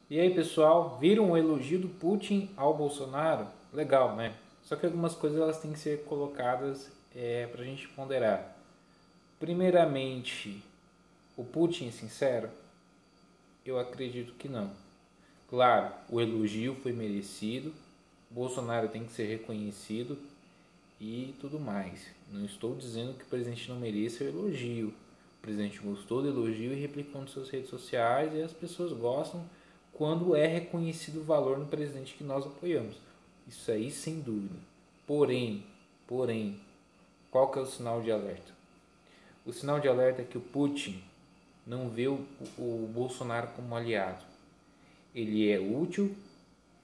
E aí, pessoal, viram o elogio do Putin ao Bolsonaro? Legal, né? Só que algumas coisas elas têm que ser colocadas para a gente ponderar. Primeiramente, o Putin é sincero? Eu acredito que não. Claro, o elogio foi merecido, Bolsonaro tem que ser reconhecido e tudo mais. Não estou dizendo que o presidente não mereça o elogio. O presidente gostou do elogio e replicou nas suas redes sociais e as pessoas gostam quando é reconhecido o valor no presidente que nós apoiamos. Isso aí sem dúvida. Porém, qual que é o sinal de alerta? O sinal de alerta é que o Putin não vê o Bolsonaro como aliado. Ele é útil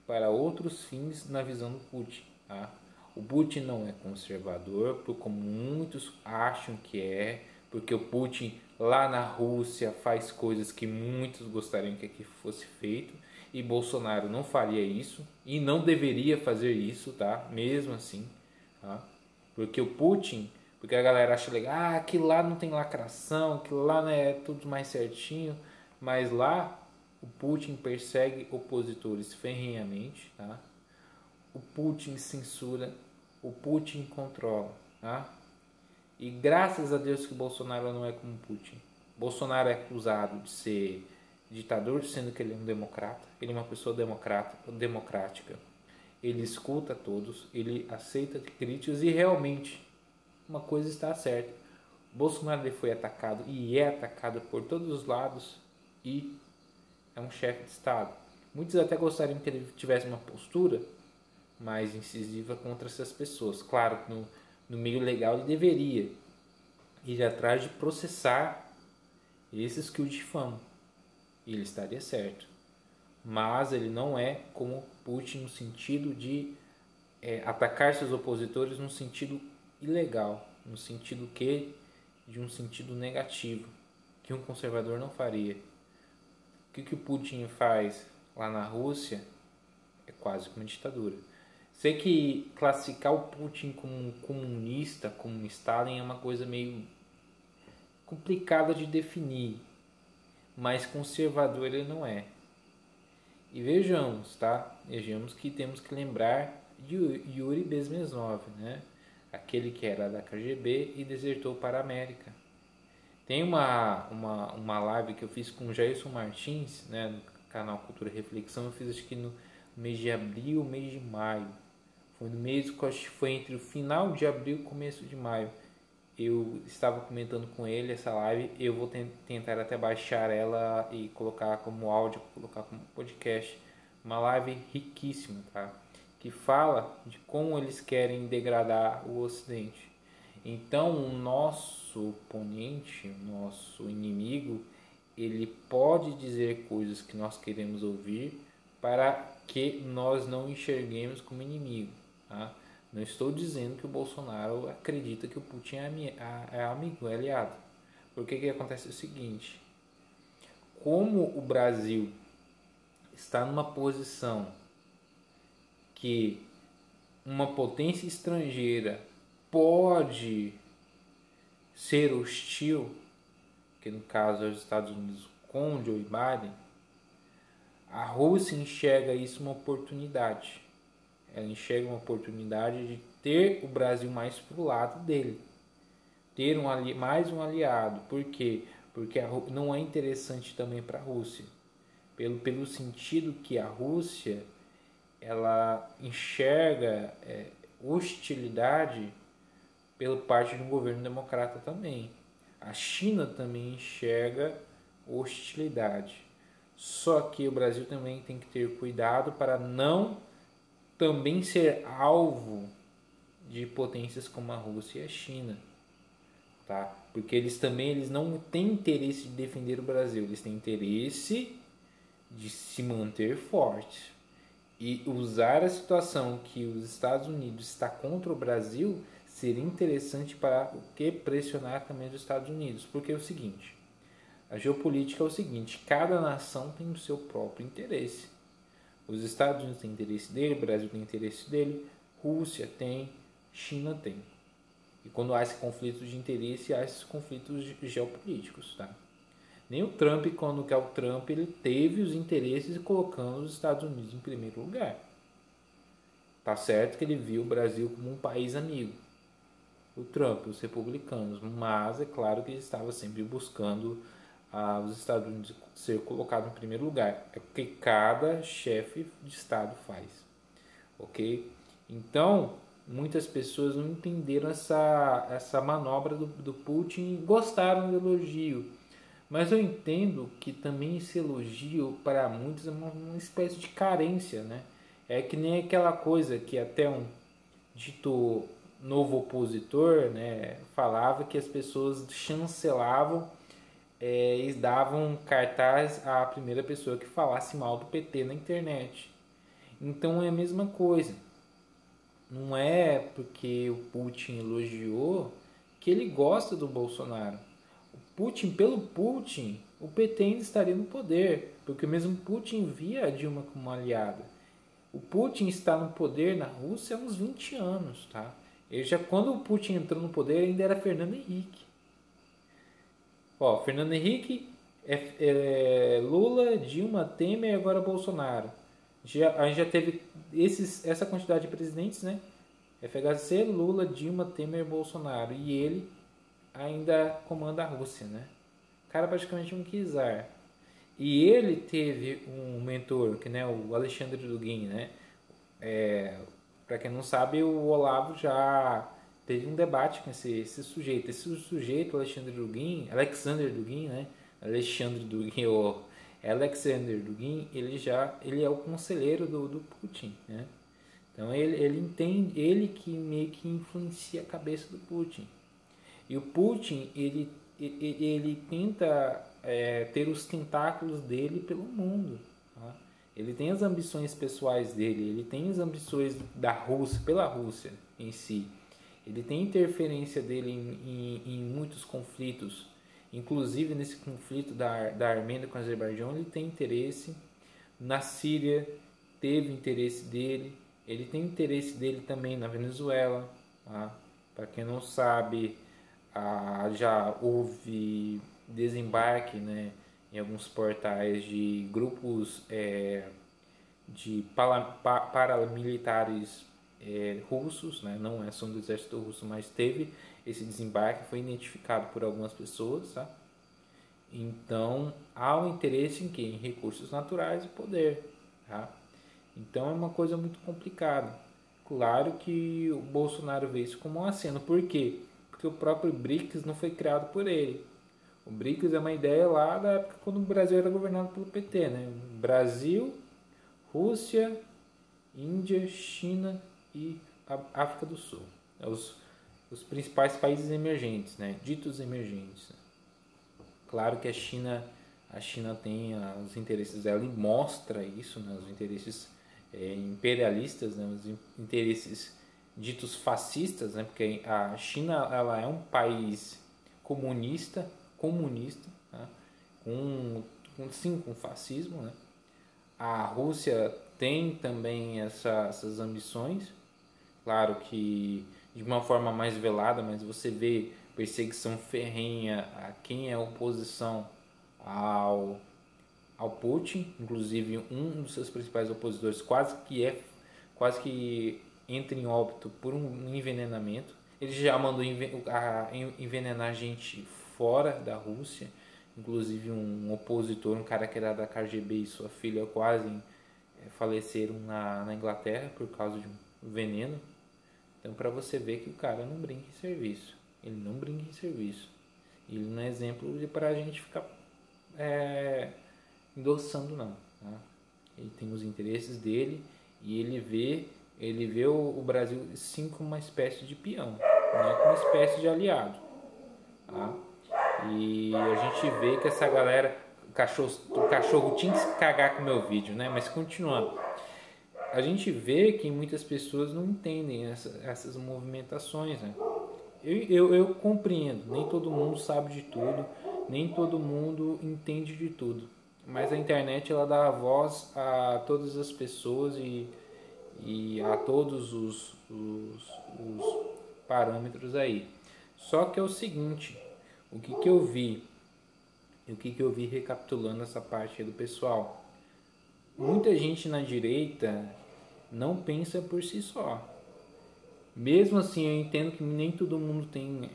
para outros fins na visão do Putin. Tá? O Putin não é conservador, como muitos acham que é, porque o Putin lá na Rússia faz coisas que muitos gostariam que aqui fosse feito, e Bolsonaro não faria isso e não deveria fazer isso, tá? Mesmo assim, tá? Porque o Putin, porque a galera acha legal, que lá não tem lacração, que lá não é tudo mais certinho, mas lá o Putin persegue opositores ferrenhamente, tá? O Putin censura, o Putin controla, tá? E graças a Deus que o Bolsonaro não é como Putin. Bolsonaro é acusado de ser ditador, sendo que ele é um democrata. Ele é uma pessoa democrática. Ele escuta todos, ele aceita críticas e realmente uma coisa está certa. Bolsonaro ele foi atacado e é atacado por todos os lados e é um chefe de Estado. Muitos até gostariam que ele tivesse uma postura mais incisiva contra essas pessoas. Claro que no meio legal ele deveria ir atrás de processar esses que o difamam. E ele estaria certo. Mas ele não é como Putin no sentido de atacar seus opositores no sentido ilegal, no sentido que de um sentido negativo, que um conservador não faria. O que o Putin faz lá na Rússia é quase como uma ditadura. Sei que classificar o Putin como um comunista, como um Stalin, é uma coisa meio complicada de definir, mas conservador ele não é. E vejamos, tá? Vejamos que temos que lembrar de Yuri Bezmenov, né? Aquele que era da KGB e desertou para a América. Tem uma live que eu fiz com o Jailson Martins, né, no canal Cultura e Reflexão. Eu fiz acho que no mês de abril, mês de maio. Foi no mês que acho que foi entre o final de abril e começo de maio. Eu estava comentando com ele essa live. Eu vou tentar até baixar ela e colocar como áudio, colocar como podcast. Uma live riquíssima, tá? Que fala de como eles querem degradar o Ocidente. Então, o nosso oponente, o nosso inimigo, ele pode dizer coisas que nós queremos ouvir para que nós não enxerguemos como inimigo. Tá? Não estou dizendo que o Bolsonaro acredita que o Putin é amigo, é aliado. Porque que acontece o seguinte: como o Brasil está numa posição que uma potência estrangeira pode ser hostil, que no caso é os Estados Unidos com Joe Biden, a Rússia enxerga isso uma oportunidade. Ela enxerga uma oportunidade de ter o Brasil mais para o lado dele, ter mais um aliado. Por quê? Porque não é interessante também para a Rússia, pelo sentido que a Rússia ela enxerga hostilidade pela parte de um governo democrata também. A China também enxerga hostilidade. Só que o Brasil também tem que ter cuidado para não também ser alvo de potências como a Rússia e a China, tá? Porque eles não têm interesse de defender o Brasil, eles têm interesse de se manter forte e usar a situação que os Estados Unidos está contra o Brasil seria interessante para o que pressionar também os Estados Unidos, porque é o seguinte, a geopolítica é o seguinte, cada nação tem o seu próprio interesse. Os Estados Unidos têm interesse dele, o Brasil tem interesse dele, Rússia tem, China tem. E quando há esse conflito de interesse, há esses conflitos geopolíticos, tá? Nem o Trump, quando que é o Trump, ele teve os interesses colocando os Estados Unidos em primeiro lugar. Tá certo que ele viu o Brasil como um país amigo, o Trump, os republicanos, mas é claro que ele estava sempre buscando os Estados Unidos ser colocado em primeiro lugar. É o que cada chefe de Estado faz, ok? Então, muitas pessoas não entenderam essa manobra do Putin e gostaram do elogio. Mas eu entendo que também esse elogio para muitos é uma espécie de carência, né? É que nem aquela coisa que até um dito novo opositor, né, falava que as pessoas chancelavam e davam cartaz à primeira pessoa que falasse mal do PT na internet. Então é a mesma coisa. Não é porque o Putin elogiou que ele gosta do Bolsonaro. Pelo Putin, o PT ainda estaria no poder, porque mesmo Putin via a Dilma como uma aliada. O Putin está no poder na Rússia há uns 20 anos, tá? Quando o Putin entrou no poder, ainda era Fernando Henrique. Ó, Fernando Henrique, Lula, Dilma, Temer e agora Bolsonaro. A gente já teve essa quantidade de presidentes, né? FHC, Lula, Dilma, Temer, Bolsonaro. E ele ainda comanda a Rússia, né? O cara praticamente um czar. E ele teve um mentor, que né, o Alexandre Dugin, né? Para quem não sabe, o Olavo já teve um debate com esse sujeito. Esse sujeito, Alexandre Dugin, Alexander Dugin, né? Alexandre Dugin, ou Alexander Dugin, ele é o conselheiro do Putin, né? Então ele entende, ele que meio que influencia a cabeça do Putin. E o Putin, ele tenta ter os tentáculos dele pelo mundo. Tá? Ele tem as ambições pessoais dele, ele tem as ambições da Rússia, pela Rússia em si. Ele tem interferência dele em muitos conflitos, inclusive nesse conflito da Armênia com o Azerbaijão, ele tem interesse. Na Síria, teve interesse dele. Ele tem interesse dele também na Venezuela. Tá? Para quem não sabe, já houve desembarque, né, em alguns portais de grupos de paramilitares russos, né, não são do exército russo, mas teve esse desembarque, foi identificado por algumas pessoas, tá? Então há um interesse em quê? Em recursos naturais e poder, tá? Então é uma coisa muito complicada. Claro que o Bolsonaro vê isso como um aceno. Por quê? Porque o próprio BRICS não foi criado por ele. O BRICS é uma ideia lá da época quando o Brasil era governado pelo PT, né? Brasil, Rússia, Índia, China e a África do Sul. É os principais países emergentes, né? Ditos emergentes. Claro que a China tem os interesses dela e mostra isso, né? Os interesses imperialistas, né? Os interesses ditos fascistas, né? Porque a China ela é um país comunista, tá? com fascismo, né? A Rússia tem também essas ambições, claro que de uma forma mais velada, mas você vê perseguição ferrenha a quem é oposição ao Putin, inclusive um dos seus principais opositores quase que entra em óbito por um envenenamento. Ele já mandou envenenar gente fora da Rússia, inclusive um opositor, um cara que era da KGB e sua filha quase faleceram na Inglaterra por causa de um veneno. Então, para você ver que o cara não brinca em serviço, ele não brinca em serviço, ele não é exemplo para a gente ficar endossando, não. Tá? Ele tem os interesses dele e ele vê o Brasil sim como uma espécie de peão, não é como uma espécie de aliado. Tá? E a gente vê que essa galera, o cachorro tinha que se cagar com o meu vídeo, né? Mas continuando, a gente vê que muitas pessoas não entendem essas movimentações, né? Eu compreendo, nem todo mundo sabe de tudo, nem todo mundo entende de tudo, mas a internet ela dá voz a todas as pessoas e a todos os parâmetros aí. Só que é o seguinte, o que eu vi? E o que eu vi recapitulando essa parte aí do pessoal? Muita gente na direita não pensa por si só. Mesmo assim, eu entendo que nem todo mundo tem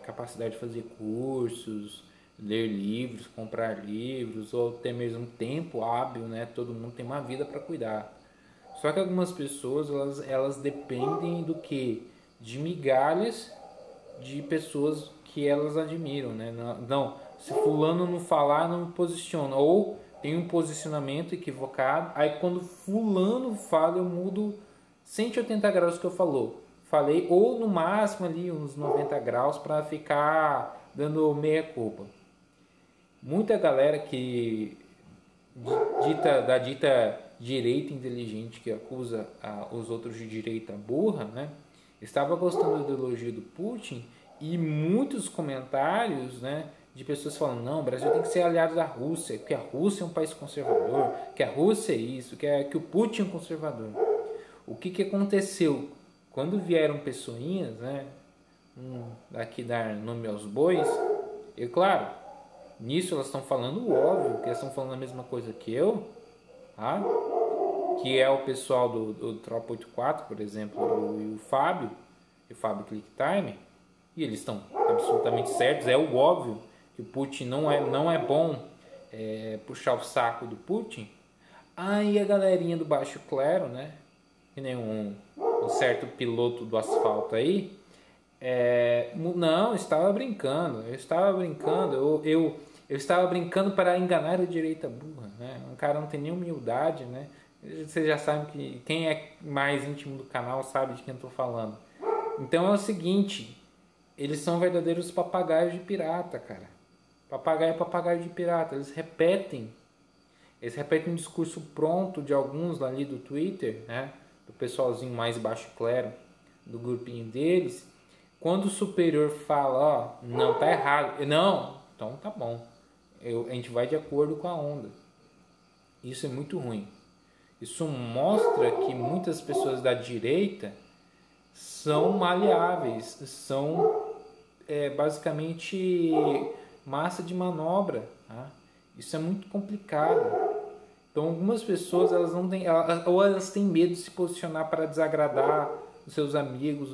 capacidade de fazer cursos, ler livros, comprar livros, ou até mesmo tempo hábil, né? Todo mundo tem uma vida para cuidar. Só que algumas pessoas, elas dependem do que? De migalhas de pessoas que elas admiram, né? Não, se fulano não falar, não posiciona. Ou tem um posicionamento equivocado, aí quando fulano fala, eu mudo 180 graus que eu falei, ou no máximo ali uns 90 graus para ficar dando meia culpa. Muita galera que da dita direita inteligente, que acusa os outros de direita burra, né, estava gostando da ideologia do Putin, e muitos comentários, né, de pessoas falando, não, o Brasil tem que ser aliado da Rússia, que a Rússia é um país conservador, que a Rússia é isso, que o Putin é um conservador. O que aconteceu? Quando vieram pessoinhas, né, aqui dar nome aos bois, e claro, nisso elas estão falando o óbvio, que elas estão falando a mesma coisa que eu, tá? Que é o pessoal do Tropa 84, por exemplo, e o Fábio ClickTime, e eles estão absolutamente certos, é o óbvio que o Putin não é bom puxar o saco do Putin. Aí a galerinha do baixo clero, né, que nem um certo piloto do asfalto aí, não, eu estava brincando, eu estava brincando para enganar a direita burra, né? Um cara não tem nem humildade, né? Vocês já sabem que quem é mais íntimo do canal sabe de quem eu estou falando. Então é o seguinte, eles são verdadeiros papagaios de pirata, cara. Papagaio é papagaio de pirata, eles repetem um discurso pronto de alguns ali do Twitter, né? Do pessoalzinho mais baixo clero, do grupinho deles. Quando o superior fala, ó, não, tá errado. Não, então tá bom. A gente vai de acordo com a onda. Isso é muito ruim. Isso mostra que muitas pessoas da direita são maleáveis, são basicamente massa de manobra. Tá? Isso é muito complicado. Então algumas pessoas elas não têm, ou elas têm medo de se posicionar para desagradar os seus amigos,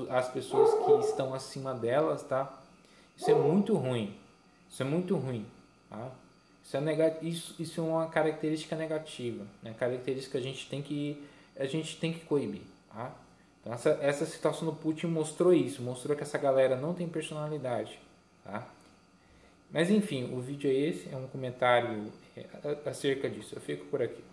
as pessoas que estão acima delas, tá? Isso é muito ruim. Isso é muito ruim, tá? Isso é uma característica negativa, né? Característica que a gente tem que coibir, tá? Então essa situação do Putin mostrou isso, mostrou que essa galera não tem personalidade, tá? Mas enfim, o vídeo é esse, é um comentário acerca disso. Eu fico por aqui.